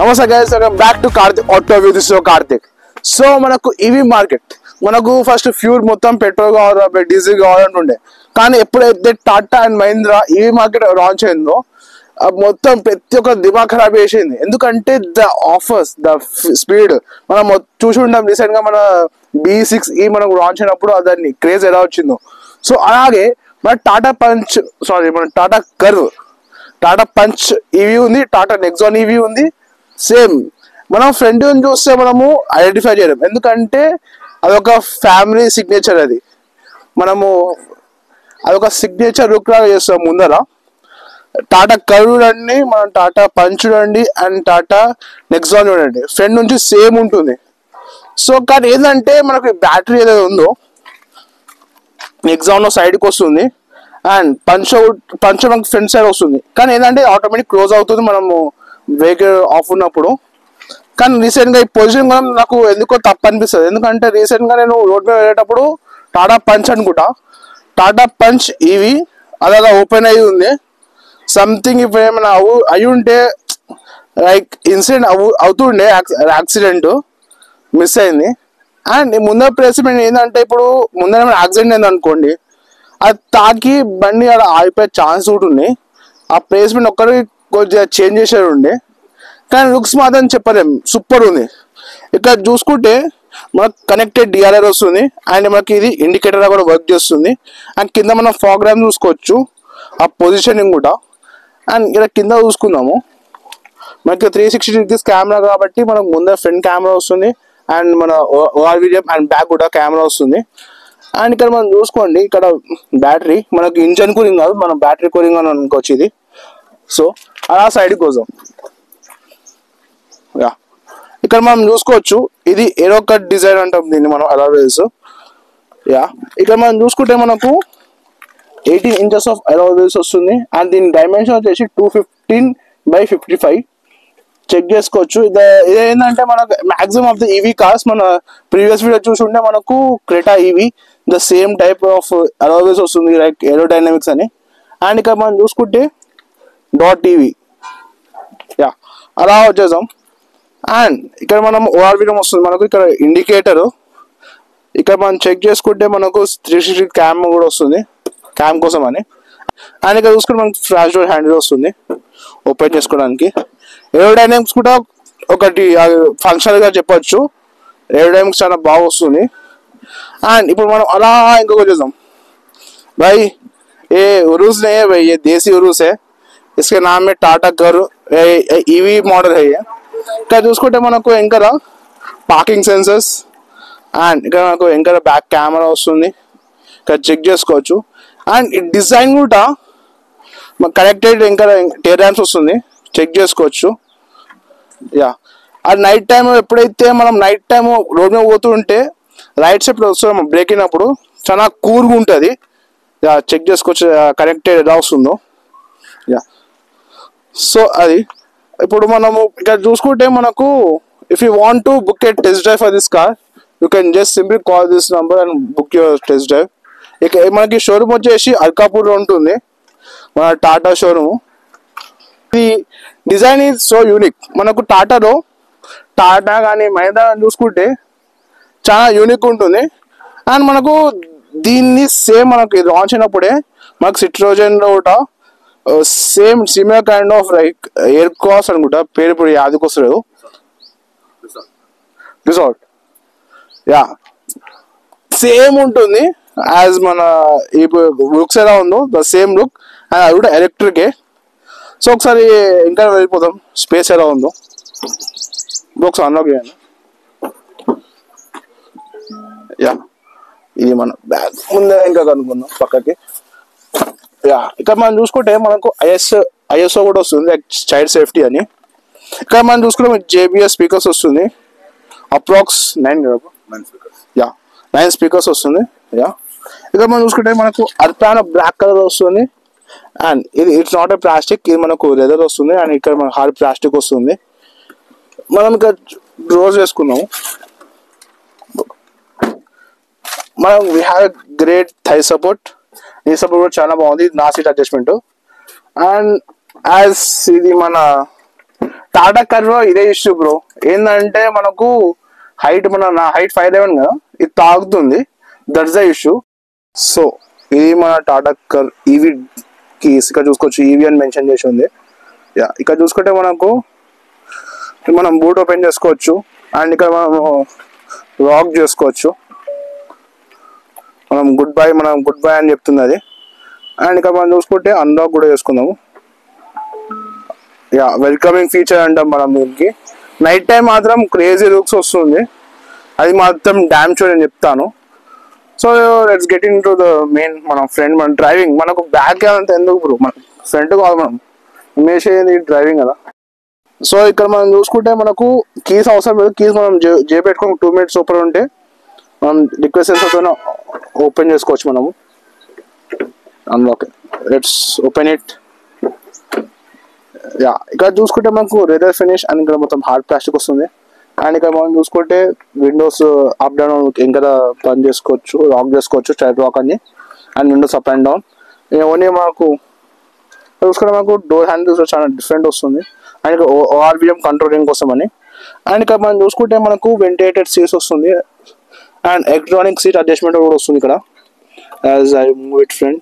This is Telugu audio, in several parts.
నమస్తే guys, welcome back to Karthik auto view. This Karthik. So మనకు ఈవీ మార్కెట్, మనకు ఫస్ట్ ఫ్యూర్ మొత్తం పెట్రోల్ కావాలి, డీజిల్ కావాలంటుండే. కానీ ఎప్పుడైతే Tata and Mahindra EV market launch అయిందో మొత్తం ప్రతి ఒక్క దిమాగ్ ఖరాబ్ చేసింది. ఎందుకంటే ద ఆఫర్స్, ద స్పీడ్ మనం చూసి ఉంటాం. రీసెంట్ గా మన B6E మనకు లాంచ్ అయినప్పుడు దాన్ని క్రేజ్ ఎలా వచ్చిందో, సో అలాగే మన Tata curve, Tata punch EV ఉంది, టాటా నెక్సాన్ ఈవీ ఉంది. సేమ్ మనం ఫ్రంట్ చూస్తే మనము ఐడెంటిఫై చేయలేం, ఎందుకంటే అదొక ఫ్యామిలీ సిగ్నేచర్. మనము అదొక సిగ్నేచర్ లుక్ లాగా చేస్తాం. ముందర టాటా కర్వ్ చూడండి, మనం టాటా పంచ్ చూడండి, అండ్ టాటా నెక్సాన్ చూడండి, ఫ్రంట్ నుంచి సేమ్ ఉంటుంది. సో కానీ ఏంటంటే మనకి బ్యాటరీ ఏదైతే ఉందో నెక్సాన్ సైడ్కి వస్తుంది, అండ్ పంచ్ మనకు ఫ్రంట్ సైడ్ వస్తుంది. కానీ ఏంటంటే ఆటోమేటిక్ క్లోజ్ అవుతుంది మనము వెహికల్ ఆఫ్ ఉన్నప్పుడు. కానీ రీసెంట్గా ఈ పొజిషన్ కూడా నాకు ఎందుకో తప్పు అనిపిస్తుంది. ఎందుకంటే రీసెంట్గా నేను రోడ్ మీద వెళ్ళేటప్పుడు టాటా పంచ్ అనుకుంటా, టాటా పంచ్ ఈవీ అలాగా ఓపెన్ అయ్యి ఉంది. సంథింగ్ ఇప్పుడు ఏమైనా అయి ఉంటే లైక్ ఇన్సిడెంట్ అవుతుండే, యాక్సిడెంట్ మిస్ అయింది. అండ్ ముందర ప్లేస్మెంట్ ఏంటంటే ఇప్పుడు ముందర ఏమైనా యాక్సిడెంట్ అయింది అనుకోండి, అది తాకి బండి అలా ఆగిపోయే ఛాన్స్ కూడా ఉంది. ఆ ప్లేస్మెంట్ ఒక్కరికి కొంచెం చేంజ్ చేసేది ఉండే, కానీ లుక్స్ మాత్రం చెప్పలేం, సూపర్ ఉంది. ఇక్కడ చూసుకుంటే మనకు కనెక్టెడ్ డిఆర్ఆర్ వస్తుంది, అండ్ మనకి ఇది ఇండికేటర్ కూడా వర్క్ చేస్తుంది. అండ్ కింద మనం ఫాగ్ ర్యామ్ చూసుకోవచ్చు, ఆ పొజిషనింగ్ కూడా. అండ్ ఇక్కడ కింద చూసుకుందాము, మనకి 360 డిగ్రీస్ కెమెరా కాబట్టి మనకు ముందర ఫ్రంట్ కెమెరా వస్తుంది, అండ్ మన ఓఆర్విడియం అండ్ బ్యాక్ కూడా కెమెరా వస్తుంది. అండ్ ఇక్కడ మనం చూసుకోండి, ఇక్కడ బ్యాటరీ మనకి ఇంజన్ కూలింగ్ కాదు, మన బ్యాటరీ కూలింగ్ అని అనుకోవచ్చు ఇది. సో అలా సైడ్ కోసం ఇక్కడ మనం చూసుకోవచ్చు, ఇది ఏరో కట్ డిజైన్ అంటాం దీన్ని మనం అలవేస్. ఇక్కడ మనం చూసుకుంటే మనకు 18 ఇంచెస్ ఆఫ్ అలవేస్ వస్తుంది, అండ్ దీని డైమెన్షన్ వచ్చేసి 215/55. చెక్ చేసుకోవచ్చు. ఇది ఏంటంటే మనకు maximum of the EV cars, మన ప్రీవియస్ వీడియో చూసుంటే మనకు Creta EV the same type of alloys వస్తుంది, లైక్ ఏరోడైనమిక్స్ అని. అండ్ ఇక్కడ మనం చూసుకుంటే డాట్ టీవీ అలా వచ్చేసాం. అండ్ ఇక్కడ మనం ఓఆర్విడియం వస్తుంది, మనకు ఇక్కడ ఇండికేటర్. ఇక్కడ మనం చెక్ చేసుకుంటే మనకు 360 క్యామ్ కూడా వస్తుంది, క్యామ్ కోసం అని. అండ్ ఇక్కడ చూసుకుంటే మనకు ఫ్లాష్ డోర్ హ్యాండిల్ వస్తుంది ఓపెన్ చేసుకోవడానికి. ఏరోడైనమిక్స్ కూడా ఒకటి ఫంక్షనల్ గా చెప్పొచ్చు, ఏరోడైనమిక్స్ చాలా బాగా వస్తుంది. అండ్ ఇప్పుడు మనం అలా ఇంకొక చూద్దాం. भाई ये उरूस नहीं है भाई, ये देसी उरूस है, इसके नाम में टाटा करो ఈవీ మోడల్ है ये. ఇక్కడ చూసుకుంటే మనకు ఇంకా పార్కింగ్ సెన్సర్స్, అండ్ ఇక్కడ మనకు ఇంకా బ్యాక్ కెమెరా వస్తుంది, ఇక్కడ చెక్ చేసుకోవచ్చు. అండ్ ఈ డిజైన్ కూడా కనెక్టెడ్ ఇంకా టైర్ ర్యామ్స్ వస్తుంది, చెక్ చేసుకోవచ్చు. అది నైట్ టైం ఎప్పుడైతే మనం నైట్ టైం రోడ్ మీద పోతుంటే రైట్ సైడ్ వస్తాం బ్రేక్ అయినప్పుడు చాలా కూల్గా ఉంటుంది. చెక్ చేసుకోవచ్చు కనెక్టెడ్ ఎలా వస్తుందో. సో అది ఇప్పుడు మనము ఇక్కడ చూసుకుంటే మనకు if you want to book A test drive for this car, you can just simply call this number and book your test drive. ఇక మనకి షోరూమ్ వచ్చేసి అల్కాపూర్లో ఉంటుంది, మన టాటా షోరూమ్. ఈ డిజైన్ ఈజ్ సో యూనిక్. మనకు టాటాలో టాటా కానీ మహీంద్రా చూసుకుంటే చాలా యూనిక్ ఉంటుంది. అండ్ మనకు దీన్ని సేమ్ మనకి లాంచ్ అయినప్పుడే మనకు సిట్రోజన్లో కూడా same similar kind of like air cross అనుకుంటా, పేరు ఇప్పుడు యాదికి వస్తలేదు, రిసార్ట్ సేమ్ ఉంటుంది యాజ్ మన ఇప్పుడు లుక్స్ ఎలా ఉందో ద సేమ్ లుక్. అండ్ అది కూడా ఎలక్ట్రికే. సో ఒకసారి ఇంకా వెళ్ళిపోతాం, స్పేస్ ఎలా ఉందో బాక్స్ అన్లాక్ చేయండి. ఇది మన బ్యాగ్ ముందే ఇంకా కనుక్కుందాం పక్కకి. ఇక్కడ మనం చూసుకుంటే మనకు ఐఎస్ఓ కూడా వస్తుంది, చైల్డ్ సేఫ్టీ అని. ఇక్కడ మనం చూసుకుంటే JBL స్పీకర్స్ వస్తుంది, అప్రాక్స్ 9 స్పీకర్స్ వస్తుంది. ఇక్కడ మనం చూసుకుంటే మనకు అర్పాన్ బ్లాక్ కలర్ వస్తుంది, అండ్ ఇది ఇట్స్ నాట్ ఏ ప్లాస్టిక్, ఇది మనకు లెదర్ వస్తుంది. అండ్ ఇక్కడ మనకు హార్డ్ ప్లాస్టిక్ వస్తుంది. మనం ఇక్కడ డ్రోర్స్ వేసుకున్నాము. మనం we have a great thigh support, ఈ సపోర్ట్ కూడా చాలా బాగుంది, నా సీట్ అడ్జస్ట్మెంట్. అండ్ యాజ్ ఇది మన టాటా కర్వ్ ఇదే ఇష్యూ బ్రో. ఏంటంటే మనకు హైట్ నా హైట్ 5'11" కదా, ఇది తాగుతుంది. That's the issue. సో ఇది మన టాటా కర్ ఈవీ కీస్. ఇక్కడ చూసుకోవచ్చు ఈవీ అని మెన్షన్ చేసి ఉంది. యా, ఇక్కడ చూసుకుంటే మనకు మనం బూట్ ఓపెన్ చేసుకోవచ్చు. అండ్ ఇక్కడ మనం లాక్ చేసుకోవచ్చు. మనం గుడ్ బై అని చెప్తుంది అది. అండ్ ఇక్కడ మనం చూసుకుంటే అన్లాక్ కూడా చేసుకుందాము. యా, వెల్కమింగ్ ఫీచర్ అంటాం మనం దీనికి. నైట్ టైం మాత్రం క్రేజీ లుక్స్ వస్తుంది, అది మాత్రం డ్యామ్ షూర్ అని చెప్తాను. So let's get in to the main. మన డ్రైవింగ్ మనకు బ్యాక్ అంతా ఎందుకు బ్రో, మన ఫ్రంట్ కాదు, మనం ఇమేసేది డ్రైవింగ్ కదా. సో ఇక్కడ మనం చూసుకుంటే మనకు కీస్ అవసరం లేదు. కీస్ మనం జే పెట్టుకొని 2 minutes ఓపెన్ ఉంటే మనం రిక్వెస్ట్ సెన్సర్తో ఓపెన్ చేసుకోవచ్చు మనము. Unlock, let's open it. Yeah, ఇక్కడ చూసుకుంటే మనకు లెదర్ ఫినిష్ అండ్ ఇక్కడ మొత్తం హార్డ్ ప్లాస్టిక్ వస్తుంది. అండ్ ఇక్కడ మనం చూసుకుంటే విండోస్ అప్ డౌన్ ఇంకా పని చేసుకోవచ్చు, లాక్ చేసుకోవచ్చు, స్ట్రైట్ లాక్ అని. And Windows up and down. Only మనకు చూసుకుంటే మనకు డోర్ హ్యాండిల్స్ చాలా డిఫరెంట్ వస్తుంది. అండ్ ఇక్కడ ఓఆర్విఎం కంట్రోలింగ్ కోసం అని. అండ్ ఇక్కడ మనం చూసుకుంటే మనకు వెంటిలేటెడ్ సీట్స్ వస్తుంది. అండ్ ఎలక్ట్రానిక్ సీట్ అడ్జస్ట్మెంట్ కూడా వస్తుంది ఇక్కడ. As I move it friend,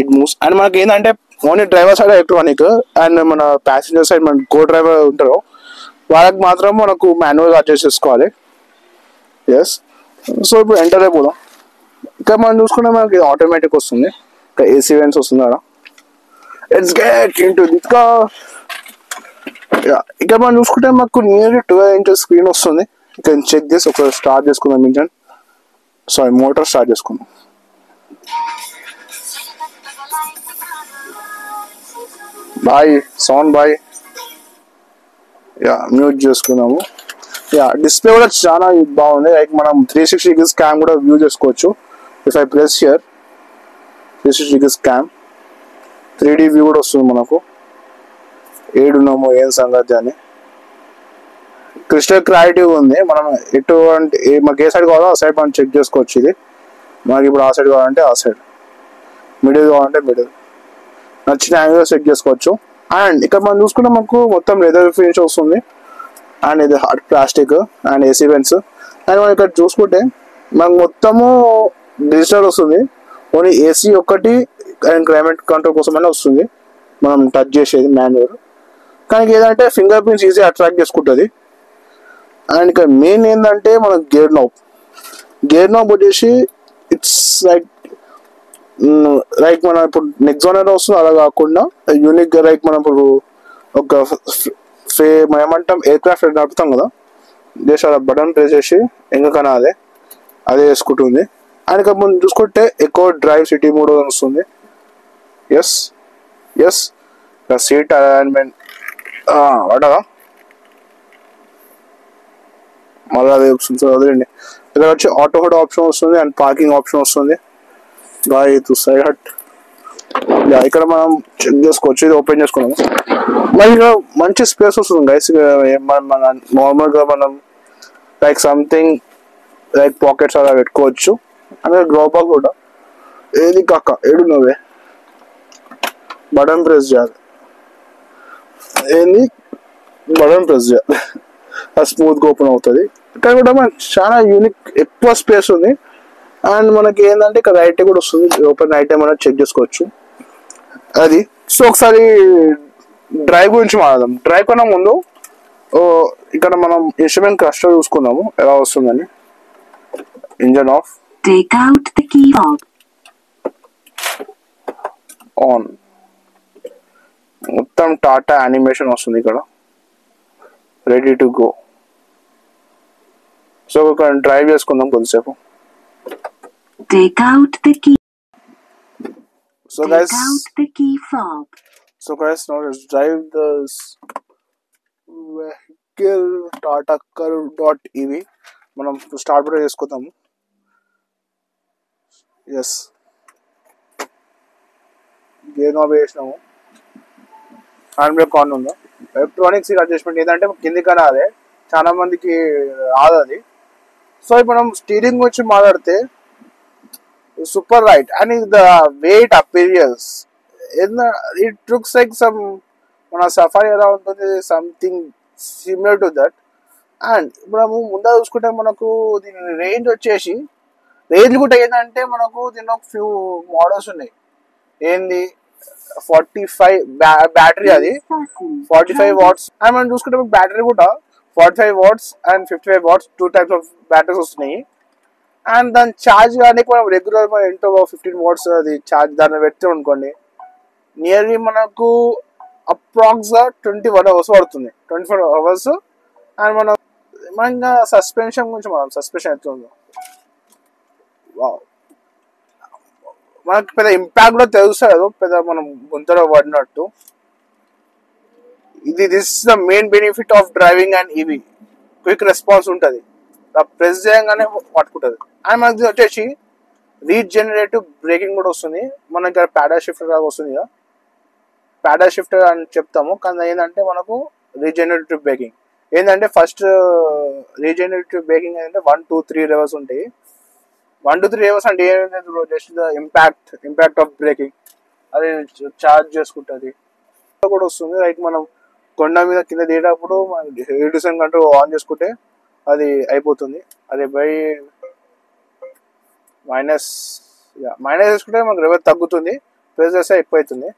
it moves. And మనకి ఏంటంటే only driver side electronic, and మన ప్యాసింజర్ సైడ్ మన కో డ్రైవర్ ఉంటారు వాళ్ళకి మాత్రం మనకు మాన్యువల్గా అడ్జస్ట్ చేసుకోవాలి. ఎస్. సో ఇప్పుడు ఎంటర్ అయిపోదాం. ఇక్కడ మనం చూసుకుంటే మనకి ఆటోమేటిక్ వస్తుంది, ఇక్కడ ఏసీ వెంట్స్ వస్తుంది కదా. Let's get into the car. ఇక్కడ మనం చూసుకుంటే మాకు నియర్లీ 12 inches స్క్రీన్ వస్తుంది. ఇక్కడ చెక్ చేసి ఒక స్టార్ట్ చేసుకుందాం ఇంజన్, సారీ మోటార్ స్టార్ట్ చేసుకుందాం. Bye sound bye. Yeah, mute చేసుకున్నాము. యా, డిస్ప్లే కూడా చాలా బాగుంది. లైక్ మనం 360 degrees క్యామ్ కూడా వ్యూ చేసుకోవచ్చు. If I press here 360 degrees cam 3D view కూడా వస్తుంది మనకు. ఏడున్నామో ఏం సంగతి అని. క్రిస్టల్ క్లారిటీ ఉంది. మనం ఎటువంటి మాకు ఏ సైడ్ కావాలో ఆ సైడ్ మనం చెక్ చేసుకోవచ్చు. ఇది మనకి ఇప్పుడు ఆ సైడ్ కావాలంటే ఆ సైడ్, మిడిల్ కావాలంటే మిడిల్, నచ్చిన యాంగిల్ సెట్ చేసుకోవచ్చు. అండ్ ఇక్కడ మనం చూసుకుంటే మనకు మొత్తం లెదర్ ఫినిష్ వస్తుంది. అండ్ ఇది hard plastic and AC vents. And మనం ఇక్కడ చూసుకుంటే మనకు మొత్తము డిజిటల్ వస్తుంది. ఓన్లీ ఏసీ ఒక్కటి అండ్ క్లైమేట్ కంట్రోల్ కోసమైనా వస్తుంది మనం టచ్ చేసేది మాన్యువల్. కానీ ఏదంటే ఫింగర్ ప్రింట్స్ ఈజీ అట్రాక్ట్ చేసుకుంటుంది. అండ్ ఇక్కడ మెయిన్ ఏంటంటే మన గేర్ నాబ్ వచ్చేసి ఇట్స్ లైక్ మనం ఇప్పుడు నెక్సాన్ ఎలా వస్తుంది అలా కాకుండా యూనిక్ గా, లైక్ మనం ఇప్పుడు ఒక మనం ఏమంటాం ఎయిర్ క్రాఫ్ట్ నడుపుతాం కదా, జస్ట్ అలా బటన్ ప్రెస్ చేసి ఎంగకన్నా అదే వేసుకుంటుంది. అండ్ ఇక్కడ మనం చూసుకుంటే ఎక్కువ డ్రైవ్ సిటీ మోడ్ వస్తుంది. ఎస్ ఎస్, సీట్ అలైన్మెంట్ వాటగా మళ్ళీ అదే వస్తుంది. వదిలేండి. ఇక్కడ వచ్చి ఆటో హోడ్ ఆప్షన్ వస్తుంది అండ్ పార్కింగ్ ఆప్షన్ వస్తుంది. సైడ్ హట్. ఇక్కడ మనం చెక్ చేసుకోవచ్చు. ఇది ఓపెన్ చేసుకున్నాము. మరి ఇక్కడ మంచి స్పేస్ వస్తుంది గైస్. మన నార్మల్గా మనం లైక్ సంథింగ్ లైక్ పాకెట్స్ అలా పెట్టుకోవచ్చు. అంటే గ్లోబాల్ కూడా ఏది కాక ఏడున్నవే బటన్ ప్రెస్ చేయాలి. అది స్మూత్గా ఓపెన్ అవుతుంది. ఇక్కడ కూడా మనకి చాలా యూనిక్ ఎక్కువ స్పేస్ ఉంది. అండ్ మనకి ఏంటంటే ఇక్కడ రైట్ కూడా వస్తుంది, ఓపెన్ రైట్ మనం చెక్ చేసుకోవచ్చు అది. సో ఒకసారి డ్రైవ్ గురించి మాట్లాడదాం. డ్రైవ్ కన్నా ముందు ఇక్కడ మనం ఇన్స్ట్రుమెంట్ క్లస్టర్ చూసుకుందాము ఎలా వస్తుందని. Engine off, take out the key fob on, మొత్తం టాటా యానిమేషన్ వస్తుంది ఇక్కడ, రెడీ టు గో. సో ఒక డ్రైవ్ చేసుకుందాం కొద్దిసేపు. Take out the key, so guys, take out the key fob. So guys, now let's drive this vehicle Tata Curve.ev. మనం స్టార్ట్ కూడా చేసుకుందాము. ఎస్, గేర్ నాబ్ వేసినాము. హ్యాండ్ బ్రేక్ ఆన్ ఉందా. ఎలక్ట్రానిక్ సీట్ అడ్జస్ట్మెంట్ ఏంటంటే కిందికన్నా అదే చాలా మందికి రాదు అది. సో ఇప్పుడు మనం స్టీరింగ్ గురించి మాట్లాడితే super right and the weight appearance. It looks like some మన సఫారీ ఎలా ఉంటుంది, something similar to that. And మనము ముందర చూసుకుంటే మనకు దీని రేంజ్ వచ్చేసి, రేంజ్ కూడా ఏంటంటే మనకు దీనిలో ఫ్యూ మోడల్స్ ఉన్నాయి. ఏంది 45 బ్యాటరీ, అది 45 వాట్స్. అండ్ మనం చూసుకుంటే బ్యాటరీ కూడా 45 watts and 55 watts, 2 types of batteries వస్తున్నాయి. అండ్ దాని ఛార్జ్ కానీ మనం రెగ్యులర్ ఎంతో 15 వాట్స్ అది ఛార్జ్ దాన్ని పెడితే అనుకోండి, నియర్లీ మనకు అప్రాక్స్గా 21 అవర్స్ పడుతుంది, 24 అవర్స్. అండ్ మనం ఇంకా సస్పెన్షన్ గురించి, మనం సస్పెన్షన్ ఎట్లుందో మనకు పెద్ద ఇంపాక్ట్ కూడా తెలుస్తుంది, పెద్ద మనం గుంతలో పడినట్టు. This the main benefit of driving and EV. Quick response ఉంటుంది, ప్రెస్ చేయగానే పట్టుకుంటుంది. అండ్ మనకి వచ్చేసి రీజనరేటివ్ బ్రేకింగ్ కూడా వస్తుంది. మనకి ప్యాడా షిఫ్టర్ లాగా వస్తుంది కదా, ప్యాడా షిఫ్టర్ అని చెప్తాము, కానీ ఏంటంటే మనకు రీజనరేటివ్ బ్రేకింగ్ ఏంటంటే, ఫస్ట్ రీజనరేటివ్ బ్రేకింగ్ ఏంటంటే 1 2 3 లెవెల్స్ ఉంటాయి. 1 2 3 లెవెల్స్ అంటే ఏమైంది, just the impact of breaking అది చార్జ్ చేసుకుంటుంది కూడా వస్తుంది. లైక్ మనం కొండ మీద కింద దిగేటప్పుడు రిడ్యూషన్ కంట్రోల్ ఆన్ చేసుకుంటే అది అయిపోతుంది. అది బై మైనస్ చేసుకుంటే మనకు రెవెర్ తగ్గుతుంది, ప్రెస్ చేస్తే ఎక్కువ అవుతుంది.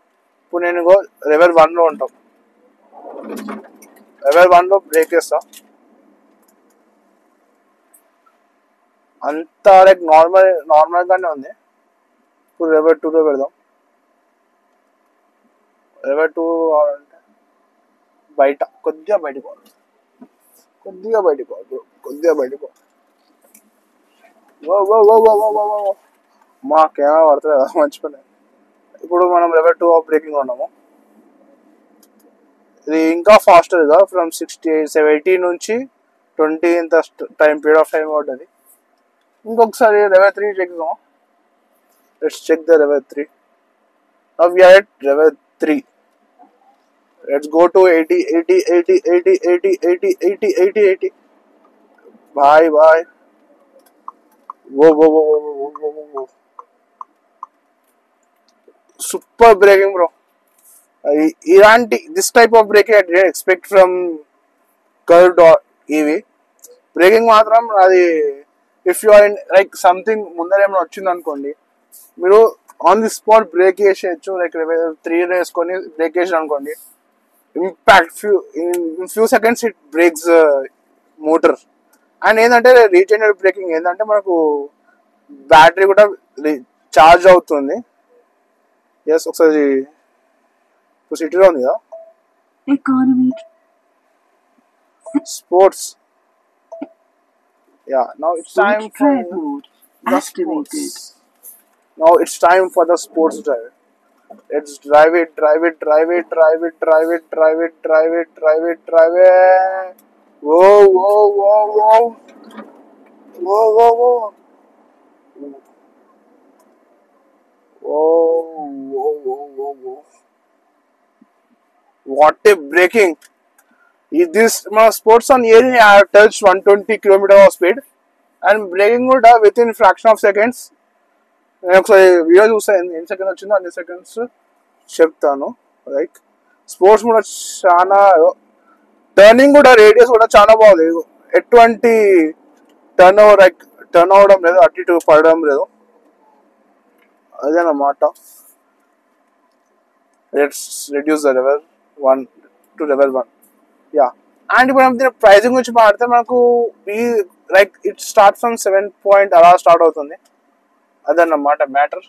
ఇప్పుడు నేను రెవెర్ 1లో ఉంటాం, రెవెర్ 1లో బ్రేక్ చేస్తా, అంతా లైక్ నార్మల్గానే ఉంది. ఇప్పుడు రెవెర్ 2లో పెడదాం. రెవెర్ 2 అంటే కొద్దిగా బయటకు మా కెమెరా పడుతుంది కదా, మంచిగా. ఇప్పుడు మనం రెవెర్ 2 బ్రేకింగ్ ఉన్నాము. ఇది ఇంకా ఫాస్టర్గా ఫ్రమ్ 70 నుంచి 20 ఇంత పీరియడ్ ఆఫ్ టైం పడుతుంది. ఇంకొకసారి రెవెర్ 3 చెక్ చేద్దాం. Let's check the level 3. Now we are at level 3. Let's go to 80. Bye. Whoa. Super braking, bro. This type of braking I didn't expect from curved EV. Braking matram adi, if you are in like something mundare emna ochindi anukondi, మీరు ఆన్ ది స్పాట్ బ్రేక్ చేసేయచ్చు. లైక్ 3 వేసుకొని బ్రేక్ చేసి అనుకోండి, impact few seconds it brakes motor. And ఏంటంటే రీజనరేటివ్ బ్రేకింగ్ ఏంటంటే మనకు బ్యాటరీ కూడా ఛార్జ్ అవుతుంది. ఎస్, ఒకసారి సిటీలో ఉంది కదా economy, sports. Now it's time for drive mode activated. Now it's time for the sports drive. Let's drive it. Whoa. What a braking! This sports on here I have touched 120 km of speed and braking would within fraction of seconds. నేను ఒకసారి వీడియో చూసాను, ఎన్ని సెకండ్స్ వచ్చిందో అన్ని సెకండ్స్ చెప్తాను. లైక్ స్పోర్ట్స్ కూడా చాలా, టర్నింగ్ కూడా రేడియస్ కూడా చాలా బాగుంది. ఎటువంటి టర్న్ అవడం లేదు, అటు ఇటు పడడం లేదు. అదేనమాట. Let's reduce the level 1 to level 1. And ఇప్పుడు మనం దీని ప్రైజింగ్ గురించి మాట్లాడితే మనకు లైక్ ఇట్ స్టార్ట్ ఫ్రమ్ 7 అలా స్టార్ట్ అవుతుంది. అదన్నమాట మ్యాటర్.